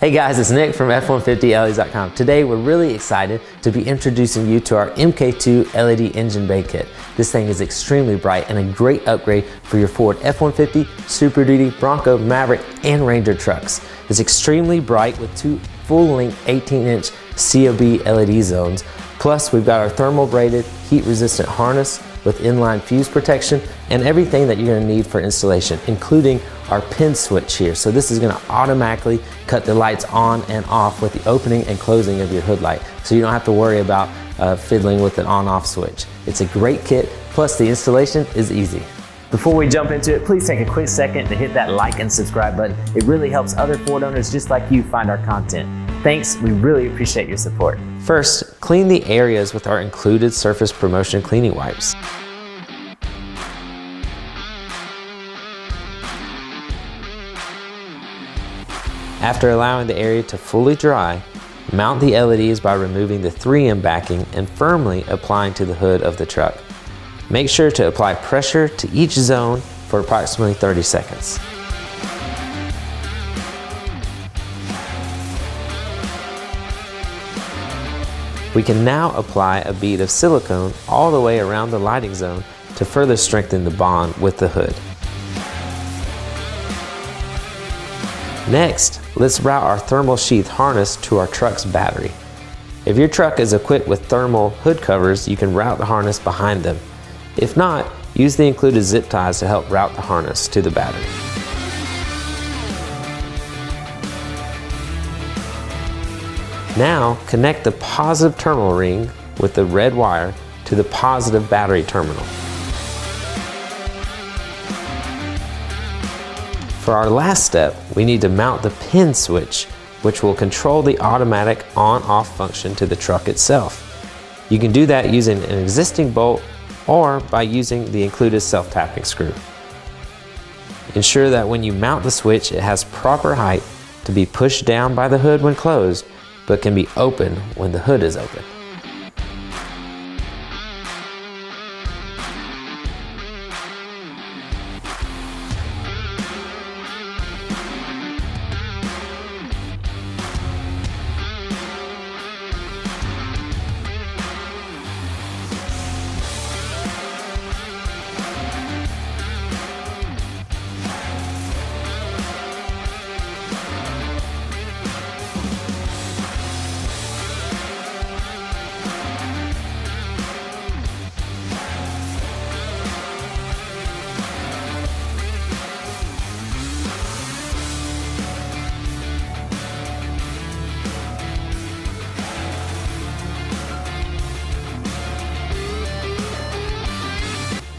Hey guys, it's Nick from F150LEDs.com. Today we're really excited to be introducing you to our MK2 LED engine bay kit. This thing is extremely bright and a great upgrade for your Ford F150, Super Duty, Bronco, Maverick, and Ranger trucks. It's extremely bright with two full-length 18-inch COB LED zones. Plus, we've got our thermal braided, heat-resistant harness with inline fuse protection and everything that you're going to need for installation, including our pin switch here. So this is going to automatically cut the lights on and off with the opening and closing of your hood light. So you don't have to worry about fiddling with an on-off switch. It's a great kit, plus the installation is easy. Before we jump into it, please take a quick second to hit that like and subscribe button. It really helps other Ford owners just like you find our content. Thanks, we really appreciate your support. First, clean the areas with our included Surface Promotion cleaning wipes. After allowing the area to fully dry, mount the LEDs by removing the 3M backing and firmly applying to the hood of the truck. Make sure to apply pressure to each zone for approximately 30 seconds. We can now apply a bead of silicone all the way around the lighting zone to further strengthen the bond with the hood. Next, let's route our thermal sheath harness to our truck's battery. If your truck is equipped with thermal hood covers, you can route the harness behind them. If not, use the included zip ties to help route the harness to the battery. Now, connect the positive terminal ring with the red wire to the positive battery terminal. For our last step, we need to mount the pin switch, which will control the automatic on-off function to the truck itself. You can do that using an existing bolt or by using the included self-tapping screw. Ensure that when you mount the switch, it has proper height to be pushed down by the hood when closed, but can be open when the hood is open.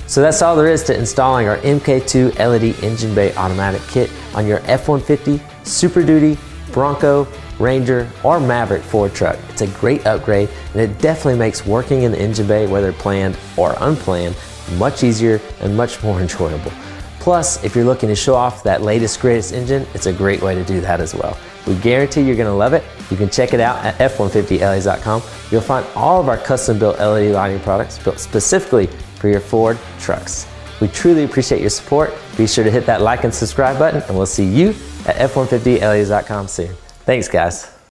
So that's all there is to installing our MK2 LED engine bay automatic kit on your F150, Super Duty, Bronco, Ranger, or Maverick Ford truck. It's a great upgrade and it definitely makes working in the engine bay, whether planned or unplanned, much easier and much more enjoyable. Plus, if you're looking to show off that latest greatest engine, it's a great way to do that as well. We guarantee you're gonna love it. You can check it out at F150LEDs.com. You'll find all of our custom built LED lighting products built specifically for your Ford trucks. We truly appreciate your support. Be sure to hit that like and subscribe button and we'll see you at F150LEDs.com soon. Thanks guys.